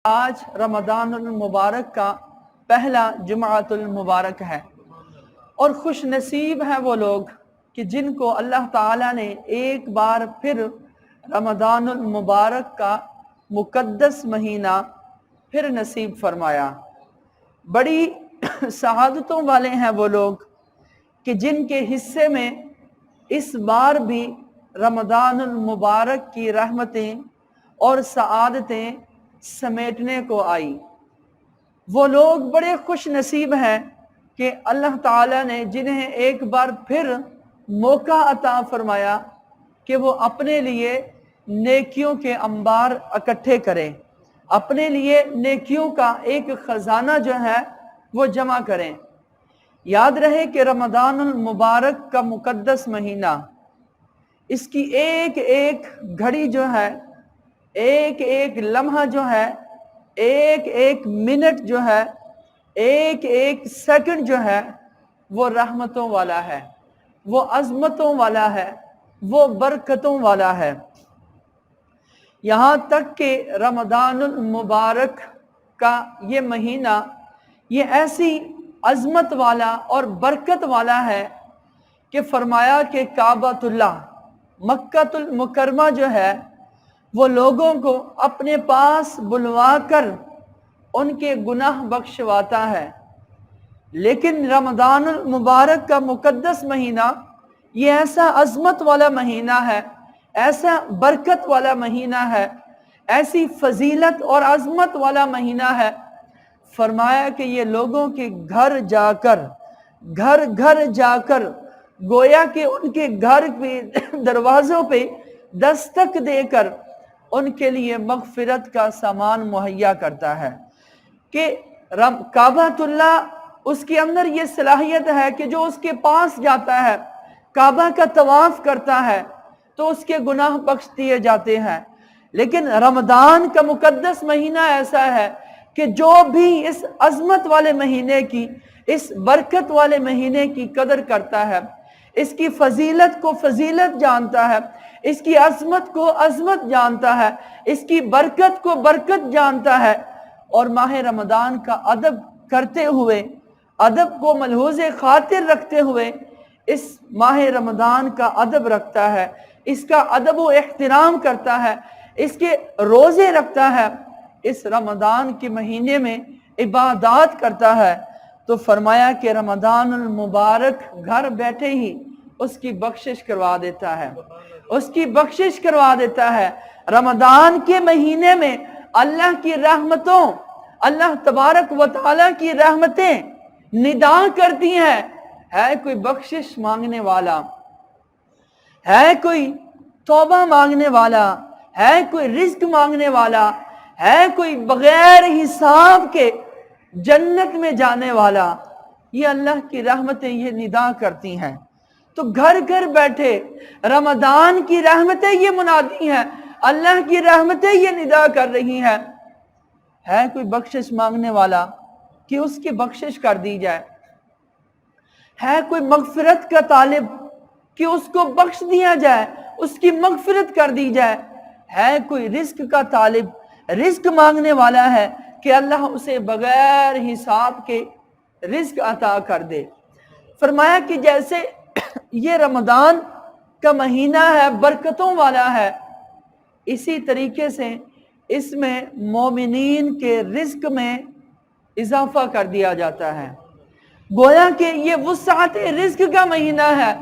آج رمضان المبارک کا پہلا جمعۃ المبارک ہے اور خوش نصیب ہیں وہ لوگ کہ جن کو اللہ تعالیٰ نے ایک بار پھر رمضان المبارک کا مقدس مہینہ پھر نصیب فرمایا۔ بڑی سعادتوں والے ہیں وہ لوگ کہ جن کے حصے میں اس بار بھی رمضان المبارک کی رحمتیں اور سعادتیں سمیٹنے کو آئی۔ وہ لوگ بڑے خوش نصیب ہیں کہ اللہ تعالیٰ نے جنہیں ایک بار پھر موقع عطا فرمایا کہ وہ اپنے لیے نیکیوں کے انبار اکٹھے کریں، اپنے لیے نیکیوں کا ایک خزانہ جو ہے وہ جمع کریں۔ یاد رہے کہ رمضان المبارک کا مقدس مہینہ، اس کی ایک ایک گھڑی جو ہے، ایک ایک لمحہ جو ہے، ایک ایک منٹ جو ہے، ایک ایک سیکنڈ جو ہے، وہ رحمتوں والا ہے، وہ عظمتوں والا ہے، وہ برکتوں والا ہے۔ یہاں تک کہ رمضان المبارک کا یہ مہینہ یہ ایسی عظمت والا اور برکت والا ہے کہ فرمایا کہ کعبۃ اللہ، مکہ المکرمہ جو ہے، وہ لوگوں کو اپنے پاس بلوا کر ان کے گناہ بخشواتا ہے۔ لیکن رمضان المبارک کا مقدس مہینہ یہ ایسا عظمت والا مہینہ ہے، ایسا برکت والا مہینہ ہے، ایسی فضیلت اور عظمت والا مہینہ ہے۔ فرمایا کہ یہ لوگوں کے گھر جا کر گویا کہ ان کے گھر پہ دروازوں پہ دستک دے کر ان کے لیے مغفرت کا سامان مہیا کرتا ہے کہ کعبۃ اللہ، اس کے اندر یہ صلاحیت ہے کہ جو اس کے پاس جاتا ہے، کعبہ کا طواف کرتا ہے تو اس کے گناہ بخش دیے جاتے ہیں۔ لیکن رمضان کا مقدس مہینہ ایسا ہے کہ جو بھی اس عظمت والے مہینے کی، اس برکت والے مہینے کی قدر کرتا ہے، اس کی فضیلت کو فضیلت جانتا ہے، اس کی عظمت کو عظمت جانتا ہے، اس کی برکت کو برکت جانتا ہے، اور ماہ رمضان کا ادب کرتے ہوئے، ادب کو ملحوظ خاطر رکھتے ہوئے اس ماہ رمضان کا ادب رکھتا ہے، اس کا ادب و احترام کرتا ہے، اس کے روزے رکھتا ہے، اس رمضان کے مہینے میں عبادات کرتا ہے، تو فرمایا کہ رمضان المبارک گھر بیٹھے ہی اس کی بخشش کروا دیتا ہے، اس کی بخشش کروا دیتا ہے۔ رمضان کے مہینے میں اللہ کی رحمتوں، اللہ تبارک و تعالیٰ کی رحمتیں ندا کرتی ہیں، ہے کوئی بخشش مانگنے والا، ہے کوئی توبہ مانگنے والا، ہے کوئی رزق مانگنے والا، ہے کوئی بغیر حساب کے جنت میں جانے والا، یہ اللہ کی رحمتیں یہ ندا کرتی ہیں۔ تو گھر گھر بیٹھے رمضان کی رحمتیں یہ منادی ہیں، اللہ کی رحمتیں یہ ندا کر رہی ہیں، ہے کوئی بخشش مانگنے والا کہ اس کی بخشش کر دی جائے، ہے کوئی مغفرت کا طالب کہ اس کو بخش دیا جائے، اس کی مغفرت کر دی جائے، ہے کوئی رزق کا طالب، رزق مانگنے والا ہے کہ اللہ اسے بغیر حساب کے رزق عطا کر دے۔ فرمایا کہ جیسے یہ رمضان کا مہینہ ہے، برکتوں والا ہے، اسی طریقے سے اس میں مومنین کے رزق میں اضافہ کر دیا جاتا ہے۔ گویا کہ یہ وسعت رزق کا مہینہ ہے،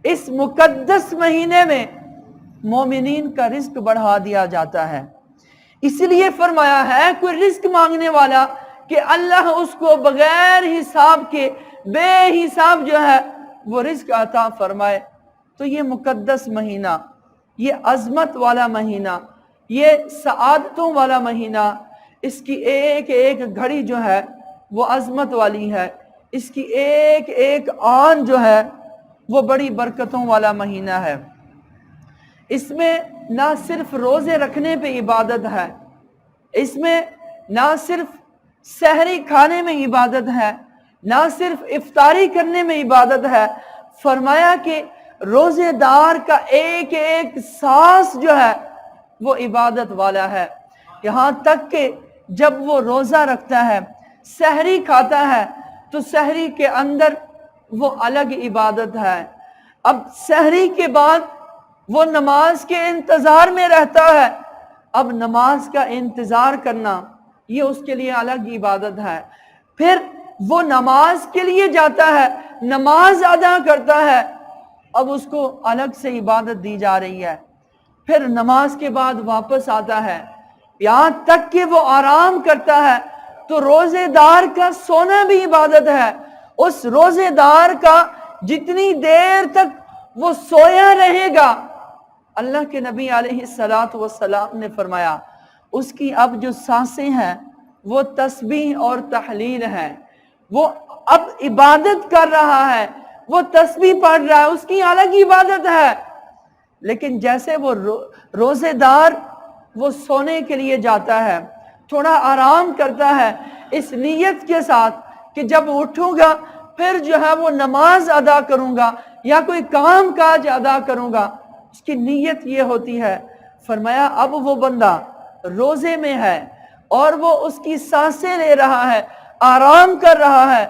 اس مقدس مہینے میں مومنین کا رزق بڑھا دیا جاتا ہے۔ اس لیے فرمایا ہے کوئی رزق مانگنے والا کہ اللہ اس کو بغیر حساب کے بے حساب جو ہے وہ رزق عطا فرمائے۔ تو یہ مقدس مہینہ، یہ عظمت والا مہینہ، یہ سعادتوں والا مہینہ، اس کی ایک ایک گھڑی جو ہے وہ عظمت والی ہے، اس کی ایک ایک آن جو ہے وہ بڑی برکتوں والا مہینہ ہے۔ اس میں نہ صرف روزے رکھنے پہ عبادت ہے، اس میں نہ صرف سحری کھانے میں عبادت ہے، نہ صرف افطاری کرنے میں عبادت ہے، فرمایا کہ روزے دار کا ایک ایک سانس جو ہے وہ عبادت والا ہے۔ یہاں تک کہ جب وہ روزہ رکھتا ہے، سحری کھاتا ہے، تو سحری کے اندر وہ الگ عبادت ہے۔ اب سحری کے بعد وہ نماز کے انتظار میں رہتا ہے، اب نماز کا انتظار کرنا یہ اس کے لیے الگ عبادت ہے۔ پھر وہ نماز کے لیے جاتا ہے، نماز ادا کرتا ہے، اب اس کو الگ سے عبادت دی جا رہی ہے۔ پھر نماز کے بعد واپس آتا ہے، یہاں تک کہ وہ آرام کرتا ہے، تو روزے دار کا سونا بھی عبادت ہے۔ اس روزے دار کا جتنی دیر تک وہ سویا رہے گا، اللہ کے نبی علیہ السلام نے فرمایا اس کی اب جو سانسیں ہیں وہ تسبیح اور تحلیل ہیں، وہ اب عبادت کر رہا ہے، وہ تسبیح پڑھ رہا ہے، اس کی الگ عبادت ہے۔ لیکن جیسے وہ روزے دار وہ سونے کے لیے جاتا ہے، تھوڑا آرام کرتا ہے اس نیت کے ساتھ کہ جب اٹھوں گا پھر جو ہے وہ نماز ادا کروں گا یا کوئی کام کاج ادا کروں گا، اس کی نیت یہ ہوتی ہے۔ فرمایا اب وہ بندہ روزے میں ہے اور وہ اس کی سانسیں لے رہا ہے، آرام کر رہا ہے،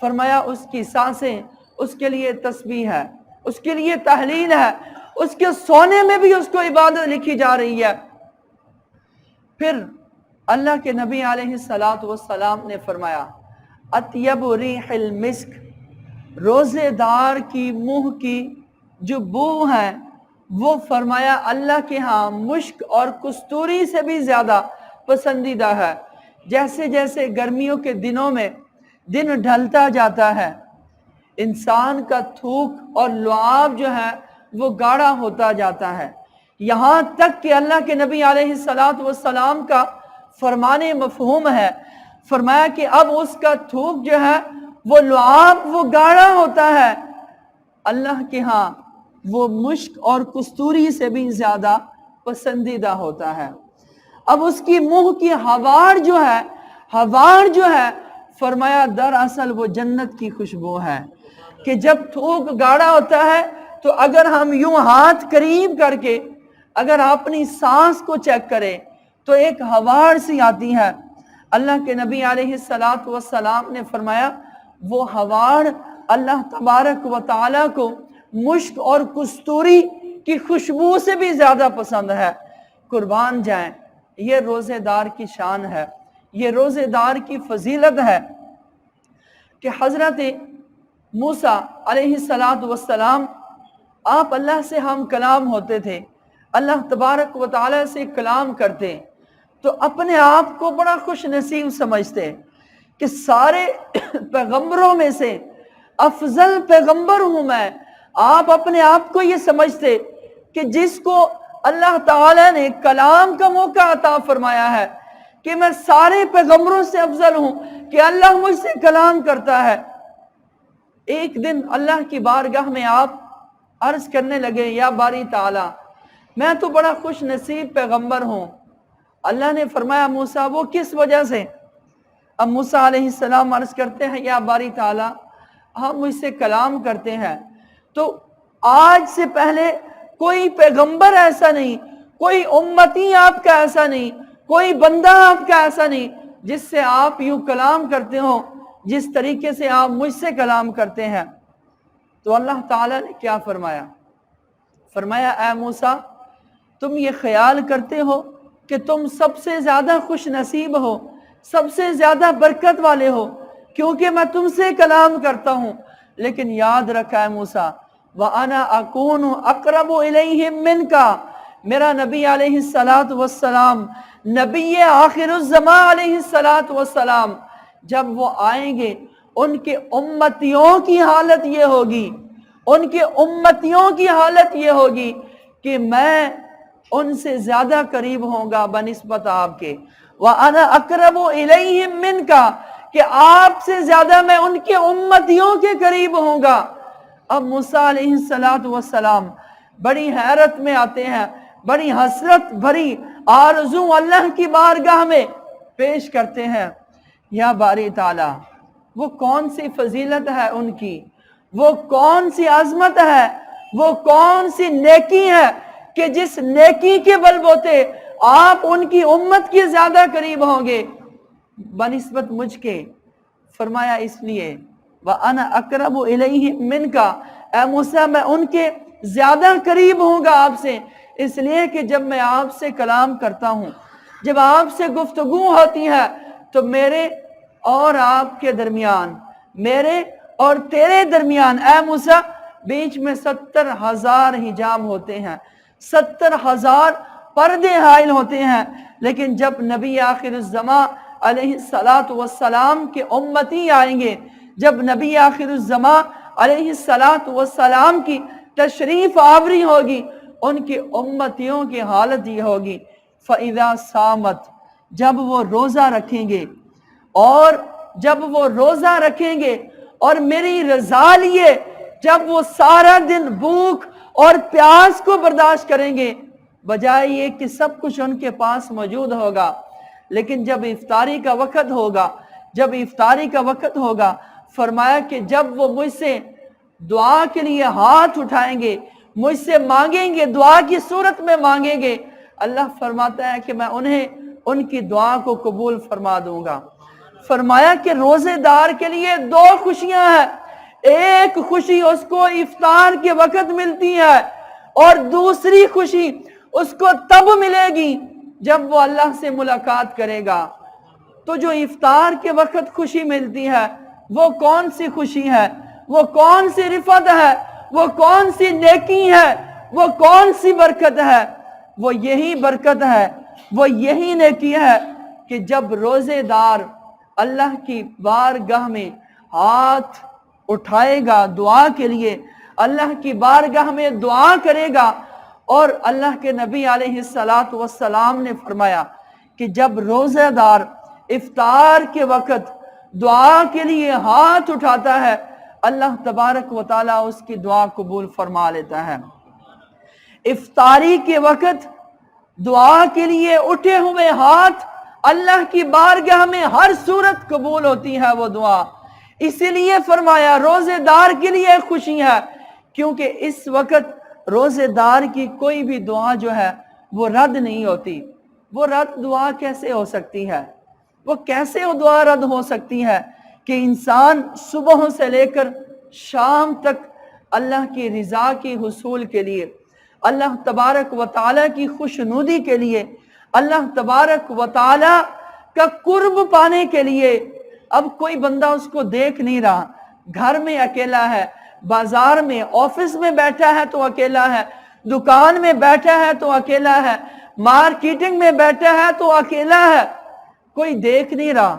فرمایا اس کی سانسیں اس کے لیے تسبیح ہے، اس کے لیے تحلیل ہے، اس کے سونے میں بھی اس کو عبادت لکھی جا رہی ہے۔ پھر اللہ کے نبی علیہ السلام نے فرمایا اطیب ریح المسک، روزے دار کی منہ کی جو بو ہے وہ فرمایا اللہ کے ہاں مشک اور کستوری سے بھی زیادہ پسندیدہ ہے۔ جیسے جیسے گرمیوں کے دنوں میں دن ڈھلتا جاتا ہے، انسان کا تھوک اور لعاب جو ہے وہ گاڑھا ہوتا جاتا ہے، یہاں تک کہ اللہ کے نبی علیہ السلام کا فرمان مفہوم ہے، فرمایا کہ اب اس کا تھوک جو ہے وہ لعاب وہ گاڑھا ہوتا ہے، اللہ کے ہاں وہ مشک اور کستوری سے بھی زیادہ پسندیدہ ہوتا ہے۔ اب اس کی منہ کی ہوار جو ہے فرمایا دراصل وہ جنت کی خوشبو ہے، کہ جب تھوک گاڑھا ہوتا ہے تو اگر ہم یوں ہاتھ قریب کر کے اگر اپنی سانس کو چیک کریں تو ایک ہوار سی آتی ہے۔ اللہ کے نبی علیہ السلام نے فرمایا وہ ہوار اللہ تبارک و تعالیٰ کو مشک اور کستوری کی خوشبو سے بھی زیادہ پسند ہے۔ قربان جائیں، یہ روزے دار کی شان ہے، یہ روزے دار کی فضیلت ہے کہ حضرت موسیٰ علیہ السلام آپ اللہ سے ہم کلام ہوتے تھے، اللہ تبارک و تعالیٰ سے کلام کرتے تو اپنے آپ کو بڑا خوش نصیب سمجھتے کہ سارے پیغمبروں میں سے افضل پیغمبر ہوں میں۔ آپ اپنے آپ کو یہ سمجھتے کہ جس کو اللہ تعالیٰ نے کلام کا موقع عطا فرمایا ہے کہ میں سارے پیغمبروں سے افضل ہوں، کہ اللہ مجھ سے کلام کرتا ہے۔ ایک دن اللہ کی بارگاہ میں آپ عرض کرنے لگے یا باری تعالیٰ میں تو بڑا خوش نصیب پیغمبر ہوں۔ اللہ نے فرمایا موسیٰ وہ کس وجہ سے؟ اب موسیٰ علیہ السلام عرض کرتے ہیں یا باری تعالیٰ ہم مجھ سے کلام کرتے ہیں تو آج سے پہلے کوئی پیغمبر ایسا نہیں، کوئی امتی آپ کا ایسا نہیں، کوئی بندہ آپ کا ایسا نہیں جس سے آپ یوں کلام کرتے ہو جس طریقے سے آپ مجھ سے کلام کرتے ہیں۔ تو اللہ تعالیٰ نے کیا فرمایا؟ فرمایا اے موسیٰ تم یہ خیال کرتے ہو کہ تم سب سے زیادہ خوش نصیب ہو، سب سے زیادہ برکت والے ہو کیونکہ میں تم سے کلام کرتا ہوں، لیکن یاد رکھا ہے موسیٰ وَأَنَا أَكُونُ أَقْرَبُ إِلَيْهِمْ مِنْكَ، میرا نبی علیہ السلام نبی آخر الزمان علیہ السلام جب وہ آئیں گے ان کے امتیوں کی حالت یہ ہوگی، ان کے امتیوں کی حالت یہ ہوگی کہ میں ان سے زیادہ قریب ہوں گا بنسبت آپ کے، وَأَنَا أَقْرَبُ إِلَيْهِمْ مِنْكَ، کہ آپ سے زیادہ میں ان کے امتیوں کے قریب ہوں گا۔ اب موسیٰ علیہ السلام بڑی حیرت میں آتے ہیں، بڑی حسرت بھری آرزو اللہ کی بارگاہ میں پیش کرتے ہیں یا باری تعالیٰ وہ کون سی فضیلت ہے ان کی، وہ کون سی عظمت ہے، وہ کون سی نیکی ہے کہ جس نیکی کے بل بوتے آپ ان کی امت کے زیادہ قریب ہوں گے۔ बनिस्बत मुझ के? फरमाया इसलिए व अना अक़रबु इलैहि मिनका, ऐ मूसा मैं उनके ज्यादा करीब होऊंगा आपसे, इसलिए कि जब मैं आपसे कलाम करता हूँ, जब आपसे गुफ्तगू होती है, तो मेरे और आपके दरमियान, मेरे और तेरे दरमियान ऐ मूसा बीच में 70,000 हिजाब होते हैं, 70,000 पर्दे हाइल होते हैं। लेकिन जब नबी आखिरुज़्ज़मा अलैहिस्सलातु वस्सलाम के उम्मती आएंगे, जब नबी आखिरुज़्ज़मा अलैहिस्सलातु वस्सलाम की तशरीफ आवरी होगी, उनके उम्मतियों की हालत ये होगी, फ़इज़ा सामत, जब वो रोज़ा रखेंगे, और जब वो रोज़ा रखेंगे और मेरी रज़ा लिए जब वो सारा दिन भूख और प्यास को बर्दाश्त करेंगे, बजाय ये कि सब कुछ उनके पास मौजूद होगा, लेकिन जब इफ्तारी का वक़्त होगा, जब इफ्तारी का वक़्त होगा, फरमाया कि जब वो मुझसे दुआ के लिए हाथ उठाएंगे, मुझसे मांगेंगे, दुआ की सूरत में मांगेंगे, अल्लाह फरमाता है कि मैं उन्हें उनकी दुआ को कबूल फरमा दूंगा। फरमाया कि रोजेदार के लिए 2 खुशियां हैं, एक खुशी उसको इफ्तार के वक़्त मिलती है और दूसरी खुशी उसको तब मिलेगी जब वो अल्लाह से मुलाकात करेगा। तो जो इफ्तार के वक़्त खुशी मिलती है, वो कौन सी खुशी है, वो कौन सी रिफत है, वो कौन सी नेकी है, वो कौन सी बरकत है? वो यही बरकत है, वो यही नेकी है कि जब रोजेदार अल्लाह की बारगाह में हाथ उठाएगा दुआ के लिए, अल्लाह की बारगाह में दुआ करेगा। और अल्लाह के नबी अलैहिस्सलातु वस्सलाम ने फरमाया कि जब रोजेदार इफ्तार के वक़्त दुआ के लिए हाथ उठाता है, अल्लाह तबारक व तआला उसकी दुआ कबूल फरमा लेता है। इफ्तारी के वक़्त दुआ के लिए उठे हुए हाथ अल्लाह की बारगाह में हर सूरत कबूल होती है वो दुआ। इसीलिए फरमाया रोजेदार के लिए खुशी है, क्योंकि इस वक़्त रोजेदार की कोई भी दुआ जो है वो रद्द नहीं होती। वो रद्द दुआ कैसे हो सकती है? वो कैसे वो दुआ रद्द हो सकती है कि इंसान सुबह से लेकर शाम तक अल्लाह की रिज़ा की हुसूल के लिए, अल्लाह तबारक व तआला की खुशनुदी के लिए, अल्लाह तबारक व तआला का कुर्ब पाने के लिए, अब कोई बंदा उसको देख नहीं रहा, घर में अकेला है, बाजार में, ऑफिस में बैठा है तो अकेला है, दुकान में बैठा है तो अकेला है, मार्केटिंग में बैठा है तो अकेला है, कोई देख नहीं रहा।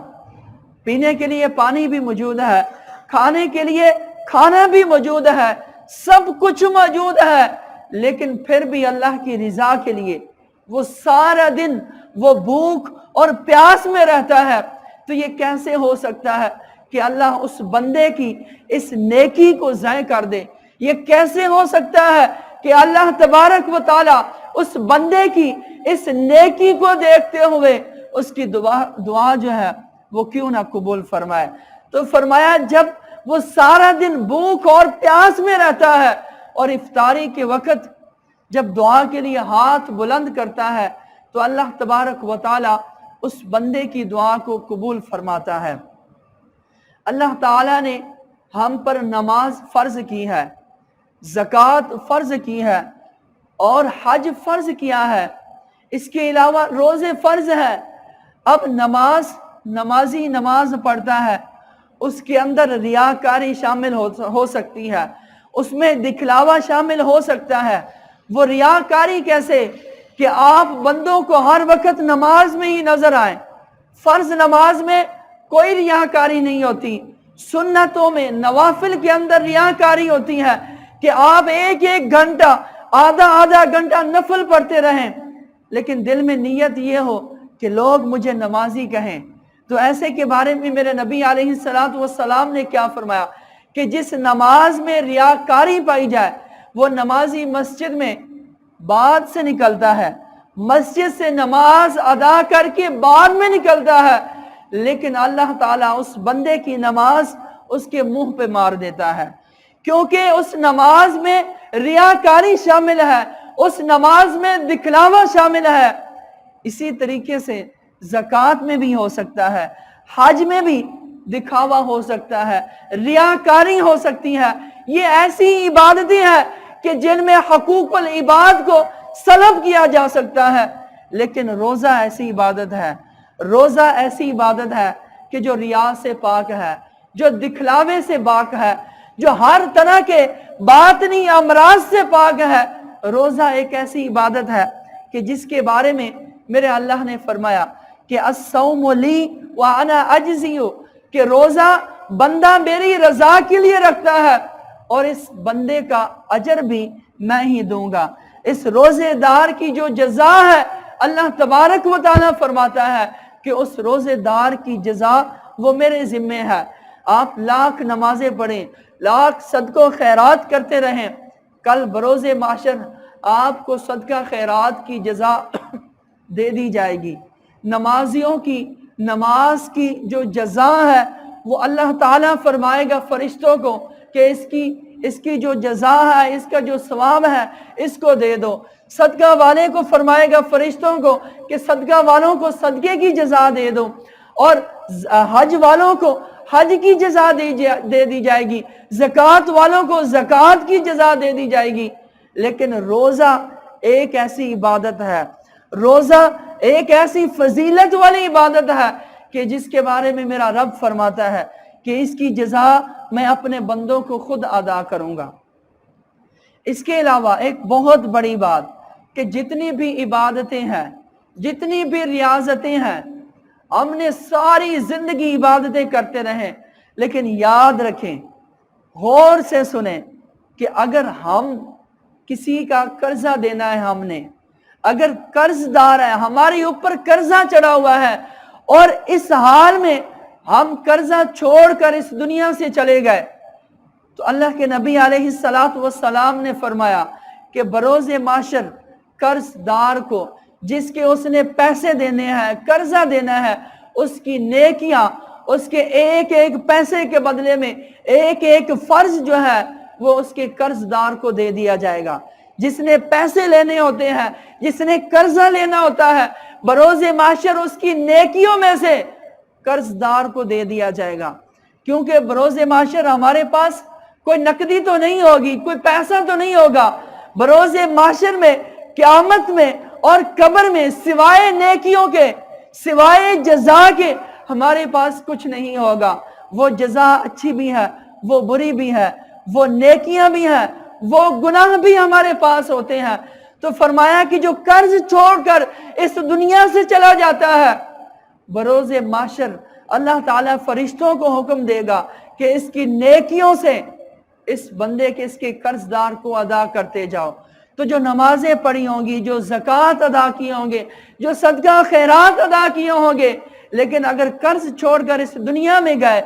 पीने के लिए पानी भी मौजूद है, खाने के लिए खाना भी मौजूद है, सब कुछ मौजूद है, लेकिन फिर भी अल्लाह की रिजा के लिए वो सारा दिन वो भूख और प्यास में रहता है। तो ये कैसे हो सकता है कि अल्लाह उस बंदे की इस नेकी को ज़ाय कर दे? ये कैसे हो सकता है कि अल्लाह तबारक व तआला उस बंदे की इस नेकी को देखते हुए उसकी दुआ जो है वो क्यों ना कबूल फरमाए? तो फरमाया जब वो सारा दिन भूख और प्यास में रहता है और इफ्तारी के वक़्त जब दुआ के लिए हाथ बुलंद करता है, तो अल्लाह तबारक व तआला उस बंदे की दुआ को कबूल फरमाता है। अल्लाह ताला ने हम पर नमाज फ़र्ज की है, ज़कात फ़र्ज की है और हज फ़र्ज किया है। इसके अलावा रोज़े फ़र्ज है। अब नमाजी नमाज पढ़ता है, उसके अंदर रियाकारी शामिल हो सकती है, उसमें दिखलावा शामिल हो सकता है। वो रियाकारी कैसे कि आप बंदों को हर वक्त नमाज में ही नजर आए। फर्ज नमाज में कोई रियाकारी नहीं होती, सुन्नतों में नवाफिल के अंदर रियाकारी होती है कि आप एक एक घंटा, आधा आधा घंटा नफल पढ़ते रहें, लेकिन दिल में नीयत ये हो कि लोग मुझे नमाजी कहें। तो ऐसे के बारे में मेरे नबी अलैहिस्सलातु वस्सलाम ने क्या फरमाया कि जिस नमाज में रियाकारी पाई जाए वो नमाजी मस्जिद में बाद से निकलता है, मस्जिद से नमाज अदा करके बाद में निकलता है, लेकिन अल्लाह ताला उस बंदे की नमाज उसके मुंह पे मार देता है, क्योंकि उस नमाज में रियाकारी शामिल है, उस नमाज में दिखलावा शामिल है। इसी तरीके से ज़कात में भी हो सकता है। हज में भी दिखावा हो सकता है, रियाकारी हो सकती है। ये ऐसी इबादतें हैं कि जिनमें हकूकुल इबाद को सलब किया जा सकता है। लेकिन रोज़ा ऐसी इबादत है, रोज़ा ऐसी इबादत है कि जो रिया से पाक है, जो दिखलावे से पाक है, जो हर तरह के बातनी अमराज से पाक है। रोज़ा एक ऐसी इबादत है कि जिसके बारे में मेरे अल्लाह ने फरमाया कि अस्सौमु ली व अना अज्ज़ियु, कि रोज़ा बंदा मेरी रज़ा के लिए रखता है और इस बंदे का अजर भी मैं ही दूंगा। इस रोज़ेदार की जो जज़ा है, अल्लाह तबारक व तआला फरमाता है कि उस रोज़ेदार की जज़ा वो मेरे ज़िम्मे है। आप लाख नमाजें पढ़ें, लाख सदको खैरात करते रहें, कल बरोज़े माशर आपको सदका खैरात की जज़ा दे दी जाएगी। नमाजियों की नमाज की जो जज़ा है वो अल्लाह ताला फरमाएगा फरिश्तों को कि इसकी जो जज़ा है, इसका जो सवाब है, इसको दे दो। सदका वाले को फरमाएगा फरिश्तों को कि सदका वालों को सदके की जज़ा दे दो, और हज वालों को हज की जज़ा दे दी जाएगी, ज़कात वालों को ज़कात की जज़ा दे दी जाएगी। लेकिन रोज़ा एक ऐसी इबादत है, रोज़ा एक ऐसी फजीलत वाली इबादत है कि जिसके बारे में मेरा रब फरमाता है कि इसकी जज़ा मैं अपने बंदों को खुद अदा करूंगा। इसके अलावा एक बहुत बड़ी बात कि जितनी भी इबादतें हैं, जितनी भी रियाजतें हैं, हमने सारी जिंदगी इबादतें करते रहें, लेकिन याद रखें, गौर से सुने कि अगर हम किसी का कर्जा देना है, हमने अगर कर्जदार है, हमारे ऊपर कर्जा चढ़ा हुआ है और इस हाल में हम कर्जा छोड़कर इस दुनिया से चले गए, तो अल्लाह के नबी अलैहिस्सलातु वस्सलाम ने फरमाया कि बरोज़े माशर कर्जदार को जिसके उसने पैसे देने हैं, कर्जा देना है, उसकी नेकियां, उसके एक एक पैसे के बदले में एक एक फर्ज जो है वो उसके कर्जदार को दे दिया जाएगा। जिसने पैसे लेने होते हैं, जिसने कर्जा लेना होता है, बरोज़े माशर उसकी नेकियों में से कर्जदार को दे दिया जाएगा। क्योंकि बरोज़े माशर हमारे पास कोई नकदी तो नहीं होगी, कोई पैसा तो नहीं होगा। बरोज़े माशर में, क़यामत में और कब्र में सिवाय नेकियों के, सिवाय जज़ा के हमारे पास कुछ नहीं होगा। वो जज़ा अच्छी भी है, वो बुरी भी है, वो नेकियां भी हैं, वो गुनाह भी हमारे पास होते हैं। तो फरमाया कि जो कर्ज छोड़कर इस दुनिया से चला जाता है, बरोज़े माशर अल्लाह ताला फरिश्तों को हुक्म देगा कि इसकी नेकियों से इस बंदे के, इसके कर्जदार को अदा करते जाओ। तो जो नमाजें पढ़ी होंगी, जो ज़कात अदा किए होंगे, जो सदका खैरात अदा किए होंगे, लेकिन अगर कर्ज छोड़कर इस दुनिया में गए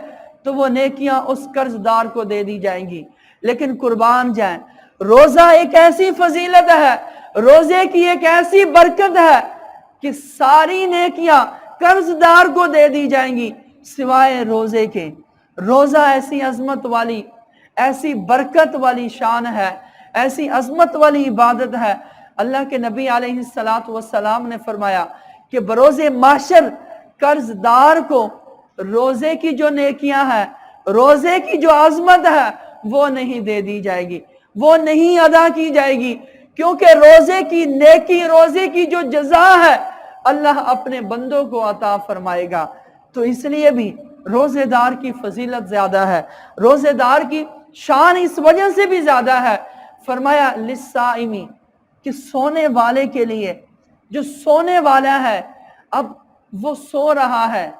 तो वो नेकियां उस कर्जदार को दे दी जाएंगी। लेकिन कुर्बान जाएं, रोज़ा एक ऐसी फजीलत है, रोज़े की एक ऐसी बरकत है कि सारी नेकियां कर्जदार को दे दी जाएंगी सिवाय रोज़े के। रोज़ा ऐसी अजमत वाली, ऐसी बरकत वाली शान है, ऐसी अजमत वाली इबादत है। अल्लाह के नबी अलैहिस्सलातु वस्सलाम ने फरमाया कि बरोज़े माशर कर्जदार को रोज़े की जो नेकियां हैं, रोज़े की जो अजमत है, वो नहीं दे दी जाएगी, वो नहीं अदा की जाएगी। क्योंकि रोज़े की नेकी, रोज़े की जो जज़ा है, अल्लाह अपने बंदों को अता फरमाएगा। तो इसलिए भी रोज़ेदार की फजीलत ज़्यादा है, रोज़ेदार की शान इस वजह से भी ज़्यादा है। फरमाया लिस्साइमी, कि सोने वाले के लिए, जो सोने वाला है, अब वो सो रहा है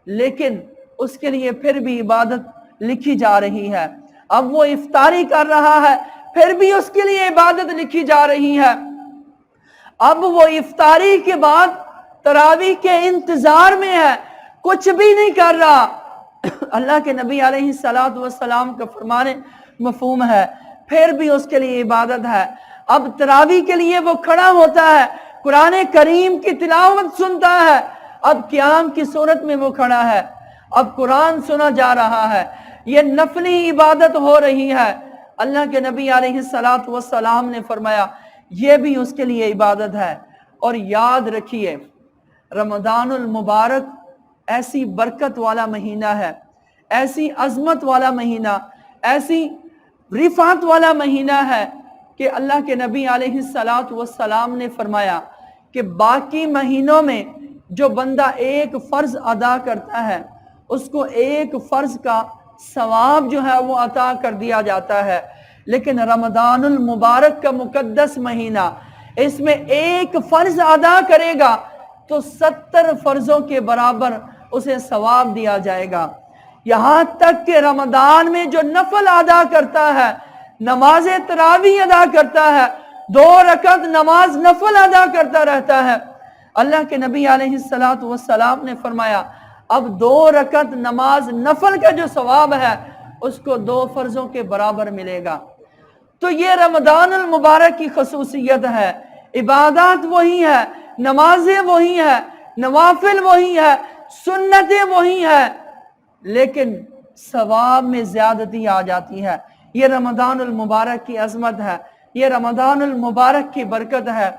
लेकिन उसके लिए फिर भी इबादत लिखी जा रही है। अब वो इफ्तारी कर रहा है, फिर भी उसके लिए इबादत लिखी जा रही है। अब वो इफ्तारी के बाद तरावी के इंतजार में है, कुछ भी नहीं कर रहा। अल्लाह के नबी अलैहिस्सलातु वस्सलाम का फरमाने मफहूम है, फिर भी उसके लिए इबादत है। अब तरावी के लिए वो खड़ा होता है, कुरान करीम की तिलावत सुनता है। अब क़याम की सूरत में वो खड़ा है, अब कुरान सुना जा रहा है, ये नफली इबादत हो रही है। अल्लाह के नबी अलैहिस्सलातु वस्सलाम ने फरमाया ये भी उसके लिए इबादत है। और याद रखिए, रमज़ानुल मुबारक ایسی برکت والا مہینہ ہے، ایسی عظمت والا مہینہ، ایسی رفعت والا مہینہ ہے کہ اللہ کے نبی علیہ السلام نے فرمایا کہ باقی مہینوں میں جو بندہ ایک فرض ادا کرتا ہے اس کو ایک فرض کا ثواب جو ہے وہ عطا کر دیا جاتا ہے، لیکن رمضان المبارک کا مقدس مہینہ، اس میں ایک فرض ادا کرے گا تو 70 فرضوں کے برابر اسے ثواب دیا جائے گا۔ یہاں تک کہ رمضان میں جو نفل ادا کرتا ہے، نماز تراویح ادا کرتا ہے، 2 رکعت نماز نفل ادا کرتا رہتا ہے، اللہ کے نبی علیہ السلام نے فرمایا اب 2 رکعت نماز نفل کا جو ثواب ہے اس کو 2 فرضوں کے برابر ملے گا۔ تو یہ رمضان المبارک کی خصوصیت ہے، عبادات وہی ہے، نمازیں وہی ہے، نوافل وہی ہے، سنتیں وہی ہیں، لیکن ثواب میں زیادتی آ جاتی ہے۔ یہ رمضان المبارک کی عظمت ہے، یہ رمضان المبارک کی برکت ہے۔